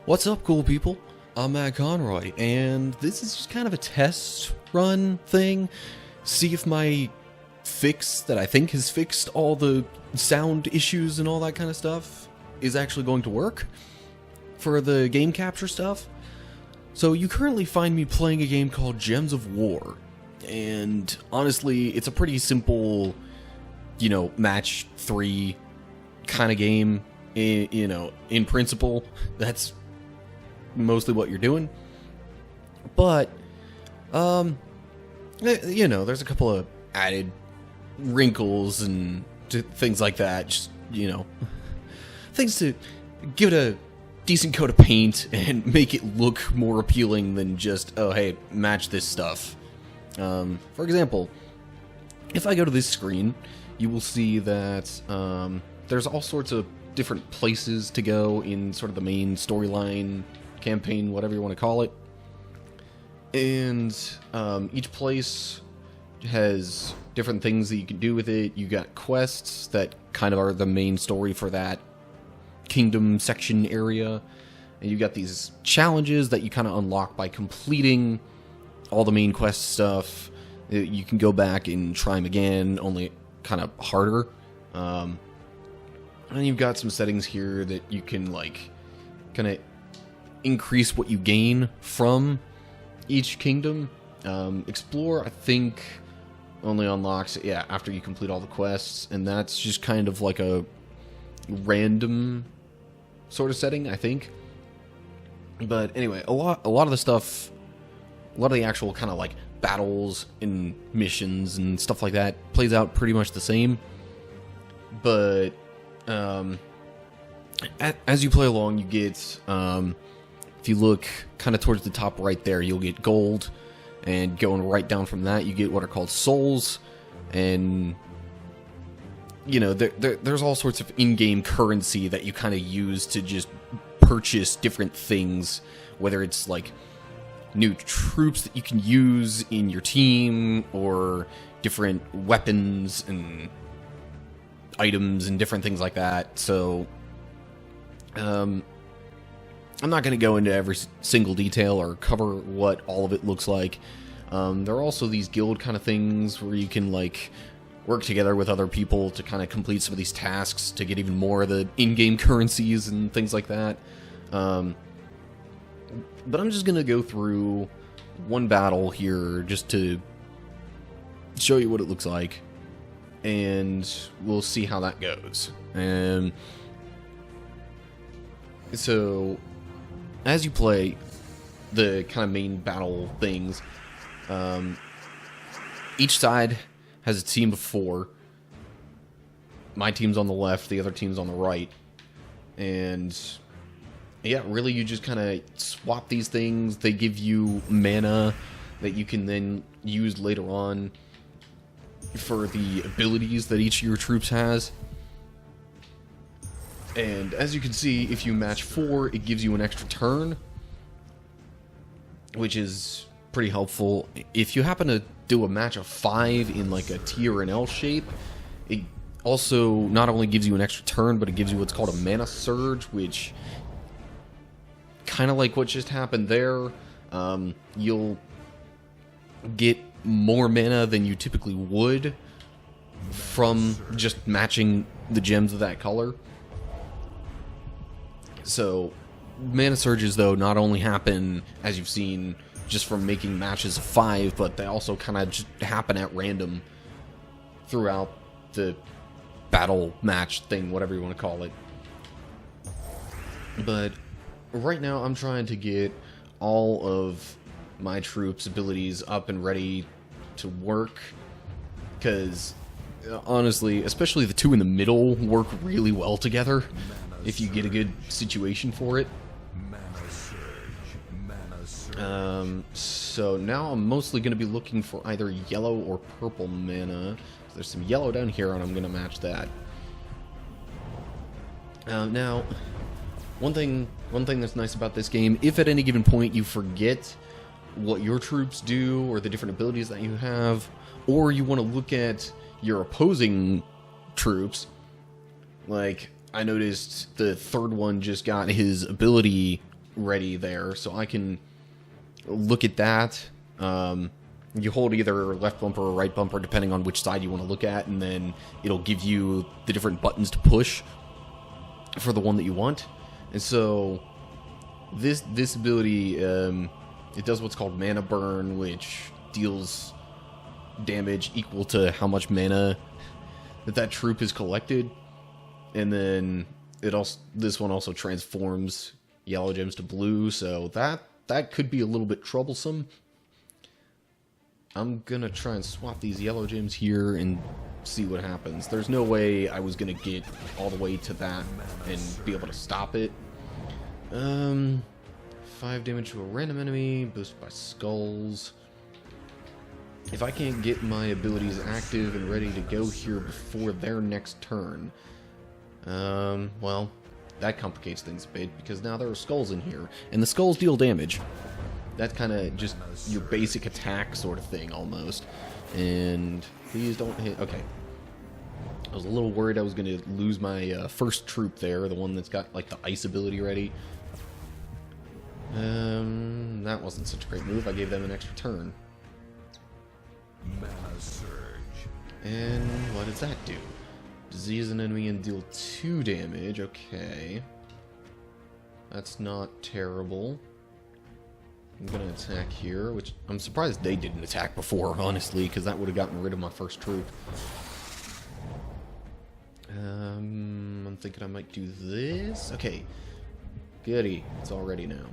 What's up, cool people? I'm Matt Conroy, and this is just kind of a test run thing. See if my fix that I think has fixed all the sound issues and all that kind of stuff is actually going to work for the game capture stuff. So you currently find me playing a game called Gems of War, and honestly, it's a pretty simple, match 3 kind of game. In principle, that's mostly what you're doing. But, there's a couple of added wrinkles and things like that. Just, things to give it a decent coat of paint and make it look more appealing than just, oh, hey, match this stuff. For example, if I go to this screen, you will see that there's all sorts of different places to go in sort of the main storyline, campaign, whatever you want to call it. And each place has different things that you can do with it. You got quests that kind of are the main story for that kingdom section area. And you got these challenges that you kind of unlock by completing all the main quest stuff. You can go back and try them again, only kind of harder. And you've got some settings here that you can, kind of increase what you gain from each kingdom. Explore, I think, only unlocks, after you complete all the quests, and that's just kind of like a random sort of setting, I think. But anyway, a lot of the stuff, a lot of the actual kind of battles and missions and stuff like that plays out pretty much the same. But as you play along, you get, if you look kind of towards the top right there, you'll get gold, and going right down from that, you get what are called souls, and there's all sorts of in-game currency that you kind of use to just purchase different things, whether it's new troops that you can use in your team, or different weapons and items and different things like that. So I'm not going to go into every single detail or cover what all of it looks like. There are also these guild kind of things where you can work together with other people to kind of complete some of these tasks to get even more of the in-game currencies and things like that. But I'm just going to go through one battle here just to show you what it looks like, and we'll see how that goes. So, as you play the kind of main battle things, each side has a team of 4. My team's on the left, the other team's on the right. And really you just kind of swap these things. They give you mana that you can then use later on for the abilities that each of your troops has. And as you can see, if you match 4, it gives you an extra turn, which is pretty helpful. If you happen to do a match of 5 in a T or an L shape, it also not only gives you an extra turn, but it gives you what's called a mana surge, which kind of like what just happened there. You'll get more mana than you typically would from just matching the gems of that color. So, mana surges, though, not only happen, as you've seen, just from making matches of 5, but they also kind of just happen at random throughout the battle match thing, whatever you want to call it. But right now, I'm trying to get all of my troops' abilities up and ready to work, because honestly, especially the 2 in the middle work really well together if you get a good situation for it. So now I'm mostly going to be looking for either yellow or purple mana. There's some yellow down here, and I'm going to match that. Now, one thing that's nice about this game, if at any given point you forget what your troops do or the different abilities that you have, or you want to look at your opposing troops, I noticed the third one just got his ability ready there, so I can look at that. You hold either left bumper or right bumper, depending on which side you want to look at, and then it'll give you the different buttons to push for the one that you want. And so this ability, it does what's called mana burn, which deals damage equal to how much mana that troop has collected. And then this one also transforms yellow gems to blue, so that could be a little bit troublesome. I'm gonna try and swap these yellow gems here and see what happens. There's no way I was gonna get all the way to that and be able to stop it. 5 damage to a random enemy, boosted by skulls. If I can't get my abilities active and ready to go here before their next turn, well, that complicates things a bit, because now there are skulls in here, and the skulls deal damage. That's kind of just your basic attack sort of thing, almost. And please don't hit. Okay. I was a little worried I was going to lose my first troop there, the one that's got, like, the ice ability ready. That wasn't such a great move. I gave them an extra turn. Mana surge. And what does that do? Disease an enemy and deal 2 damage. Okay. That's not terrible. I'm gonna attack here, which I'm surprised they didn't attack before, honestly, because that would have gotten rid of my first troop. I'm thinking I might do this. Okay. Goody. It's all ready now.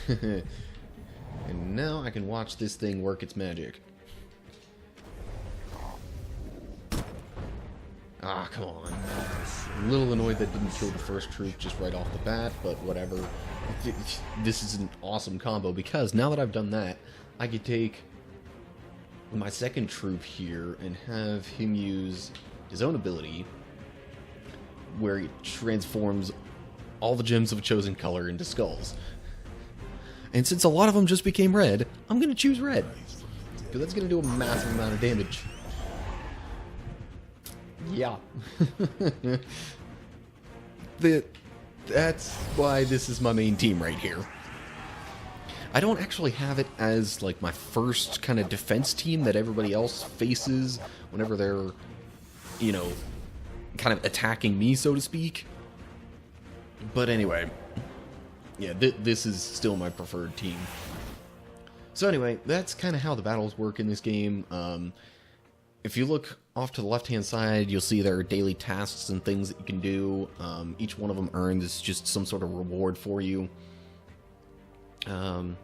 And now I can watch this thing work its magic. Ah, come on. I'm a little annoyed that didn't kill the first troop just right off the bat, but whatever. This is an awesome combo, because now that I've done that, I could take my second troop here and have him use his own ability, where he transforms all the gems of a chosen color into skulls. And since a lot of them just became red, I'm going to choose red, because that's going to do a massive amount of damage. Yeah. That's why this is my main team right here. I don't actually have it as, like, my first kind of defense team that everybody else faces whenever they're, you know, kind of attacking me, so to speak. But anyway, yeah, this is still my preferred team. So anyway, that's kind of how the battles work in this game. If you look off to the left-hand side, you'll see there are daily tasks and things that you can do. Each one of them earns just some sort of reward for you. And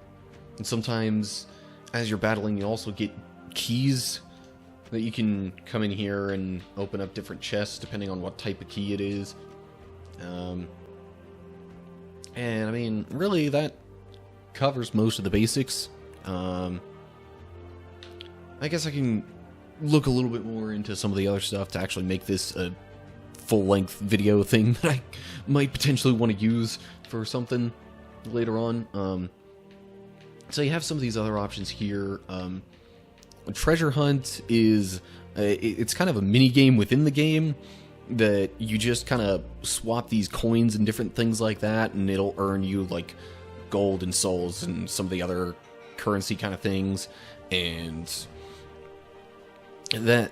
sometimes, as you're battling, you also get keys that you can come in here and open up different chests, depending on what type of key it is. And, I mean, really, that covers most of the basics. I guess I can look a little bit more into some of the other stuff to actually make this a full-length video thing that I might potentially want to use for something later on. So you have some of these other options here. Treasure Hunt is it's kind of a mini game within the game that you just kind of swap these coins and different things like that, and it'll earn you like gold and souls and some of the other currency kind of things. And that,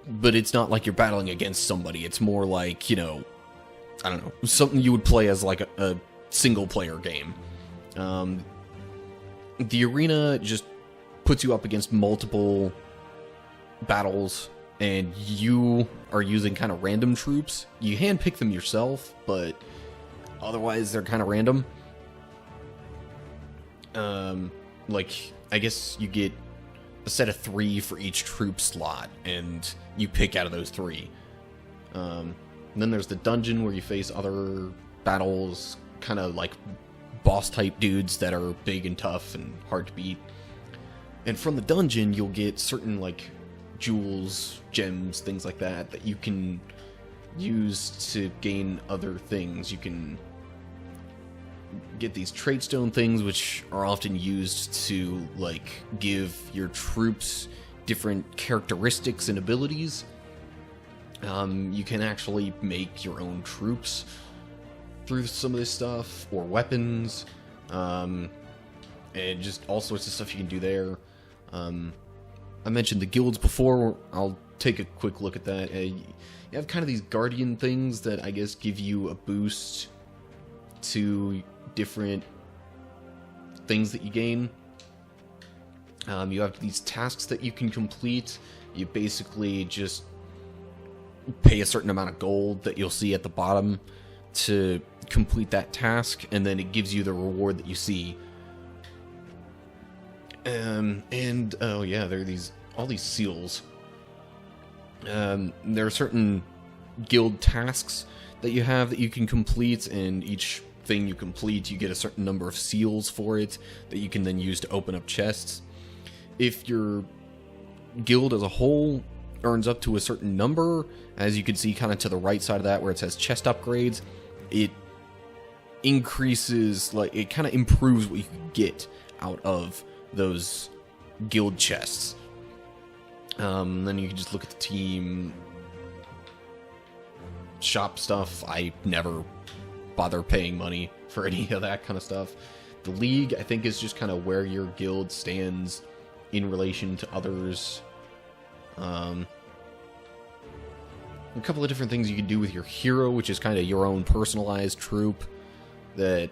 but it's not like you're battling against somebody. It's more like, you know, I don't know, something you would play as like a single player game. The arena just puts you up against multiple battles, and you are using kind of random troops. You handpick them yourself, but otherwise they're kind of random. Like, I guess you get a set of 3 for each troop slot, and you pick out of those 3. And then there's the dungeon where you face other battles, kind of like boss type dudes that are big and tough and hard to beat. And from the dungeon you'll get certain like jewels, gems, things like that that you can use to gain other things. You can get these trait stone things, which are often used to like give your troops different characteristics and abilities. You can actually make your own troops, through some of this stuff, or weapons, and just all sorts of stuff you can do there. I mentioned the guilds before. I'll take a quick look at that. You have kind of these guardian things that I guess give you a boost to different things that you gain. You have these tasks that you can complete. You basically just pay a certain amount of gold that you'll see at the bottom to complete that task, and then it gives you the reward that you see. And oh yeah, there are all these seals. There are certain guild tasks that you have that you can complete, and each thing you complete, you get a certain number of seals for it that you can then use to open up chests. If your guild as a whole earns up to a certain number, as you can see kind of to the right side of that where it says chest upgrades, it increases, like, it kind of improves what you can get out of those guild chests. Then you can just look at the team shop stuff. I never bother paying money for any of that kind of stuff. The league, I think, is just kind of where your guild stands in relation to others. A couple of different things you can do with your hero, which is kind of your own personalized troop that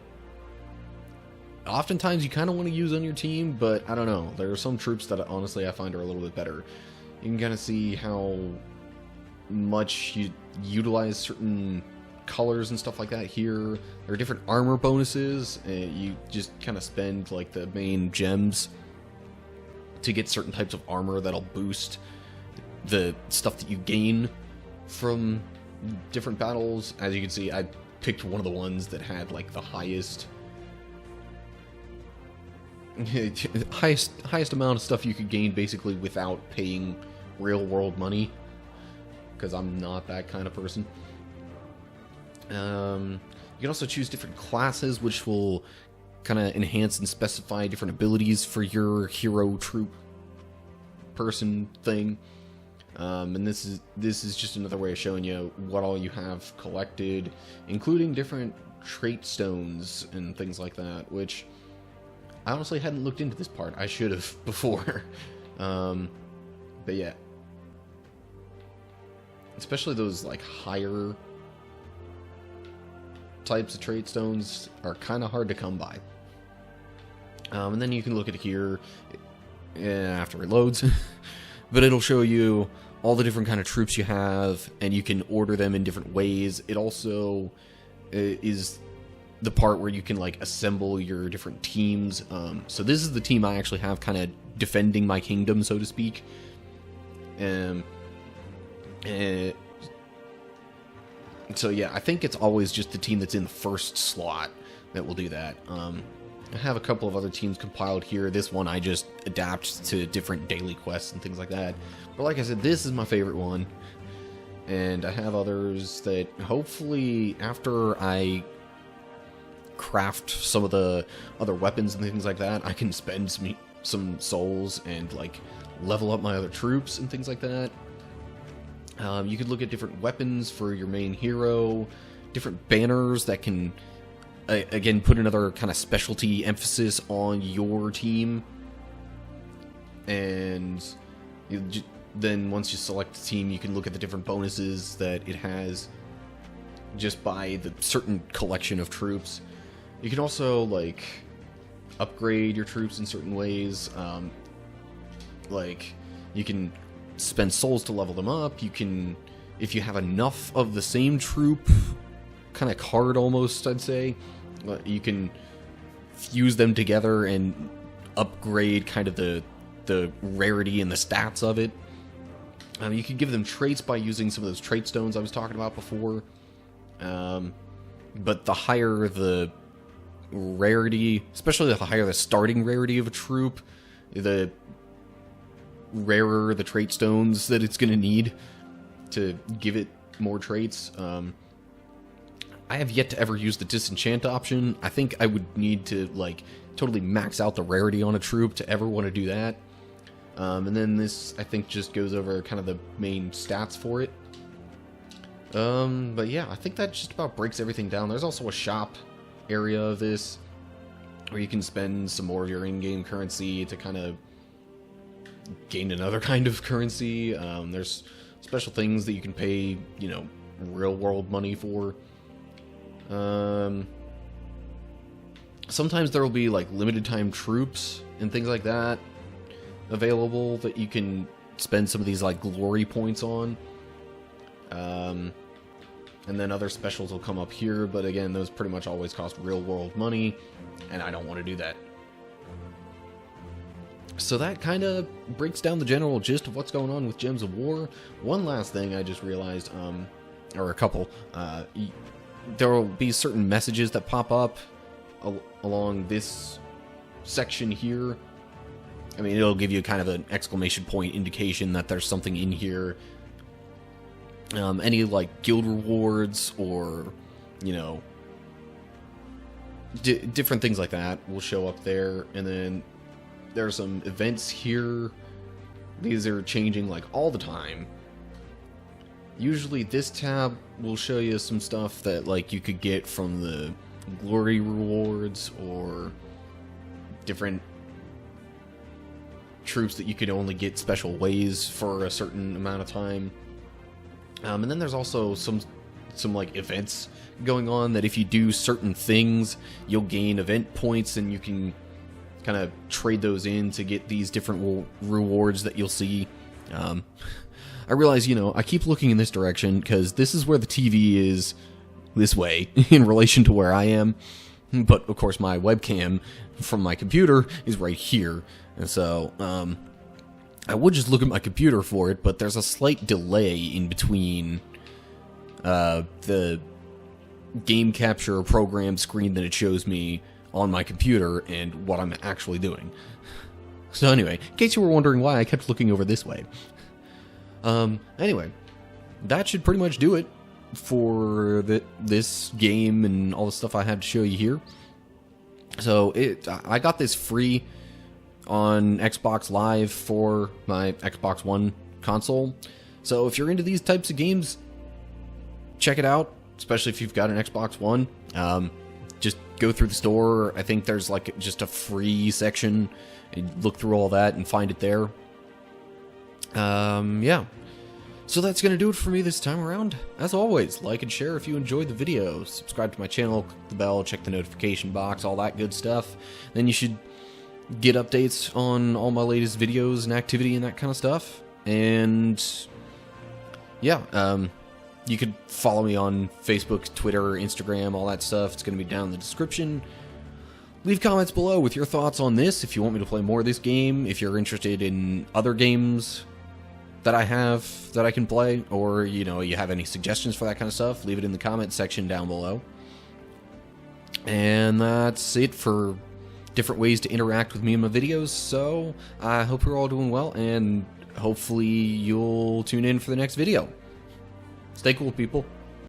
oftentimes you kind of want to use on your team, but I don't know. There are some troops that honestly I find are a little bit better. You can kind of see how much you utilize certain colors and stuff like that here. There are different armor bonuses, and you just kind of spend like the main gems to get certain types of armor that'll boost the stuff that you gain from different battles. As you can see, I picked one of the ones that had like the highest amount of stuff you could gain basically without paying real world money, because I'm not that kind of person. You can also choose different classes, which will kind of enhance and specify different abilities for your hero troop person thing. And this is just another way of showing you what all you have collected, including different trait stones and things like that, which I honestly hadn't looked into this part. I should have before. But yeah. Especially those like higher types of trait stones are kind of hard to come by. And then you can look at here after it loads. But it'll show you all the different kind of troops you have, and you can order them in different ways. It also is the part where you can like assemble your different teams. So this is the team I actually have kind of defending my kingdom, so to speak. So yeah, I think it's always just the team that's in the first slot that will do that. I have a couple of other teams compiled here. This one I just adapt to different daily quests and things like that. But like I said, this is my favorite one. And I have others that hopefully after I craft some of the other weapons and things like that, I can spend some souls and like level up my other troops and things like that. You could look at different weapons for your main hero, different banners that can again put another kind of specialty emphasis on your team. And then once you select the team, you can look at the different bonuses that it has just by the certain collection of troops. You can also like upgrade your troops in certain ways. Like you can spend souls to level them up. You can, if you have enough of the same troop kind of card almost, I'd say, you can fuse them together and upgrade kind of the rarity and the stats of it. You can give them traits by using some of those trait stones I was talking about before. But the higher the rarity, especially the higher the starting rarity of a troop, the rarer the trait stones that it's going to need to give it more traits. I have yet to ever use the disenchant option. I think I would need to like totally max out the rarity on a troop to ever want to do that. And then this, I think, just goes over kind of the main stats for it. But yeah, I think that just about breaks everything down. There's also a shop area of this where you can spend some more of your in-game currency to kind of gain another kind of currency. There's special things that you can pay, you know, real-world money for. Sometimes there will be like limited-time troops and things like that available that you can spend some of these like glory points on. And then other specials will come up here, but again, those pretty much always cost real-world money, and I don't want to do that. So that kind of breaks down the general gist of what's going on with Gems of War. One last thing I just realized, or a couple, there will be certain messages that pop up along this section here. I mean, it'll give you kind of an exclamation point indication that there's something in here. Any, like, guild rewards or, you know, different things like that will show up there. And then there are some events here. These are changing, like, all the time. Usually this tab will show you some stuff that, like, you could get from the glory rewards or different troops that you could only get special ways for a certain amount of time. And then there's also some like events going on that if you do certain things, you'll gain event points, and you can kind of trade those in to get these different rewards that you'll see. I realize, you know, I keep looking in this direction because this is where the TV is this way in relation to where I am. But of course, my webcam from my computer is right here, and so I would just look at my computer for it, but there's a slight delay in between the game capture program screen that it shows me on my computer and what I'm actually doing. So anyway, in case you were wondering why I kept looking over this way. Anyway, that should pretty much do it for this game and all the stuff I had to show you here. So I got this free on Xbox Live for my Xbox One console. So if you're into these types of games, check it out, especially if you've got an Xbox One. Just go through the store. I think there's like just a free section, and look through all that and find it there. Yeah. So that's going to do it for me this time around. As always, like and share if you enjoyed the video. Subscribe to my channel, click the bell, check the notification box, all that good stuff. Then you should get updates on all my latest videos and activity and that kind of stuff. And yeah, you could follow me on Facebook, Twitter, Instagram, all that stuff. It's going to be down in the description. Leave comments below with your thoughts on this if you want me to play more of this game, if you're interested in other games that I have that I can play, or, you know, you have any suggestions for that kind of stuff, leave it in the comment section down below. And that's it for different ways to interact with me in my videos. So I hope you're all doing well, and hopefully you'll tune in for the next video. Stay cool, people.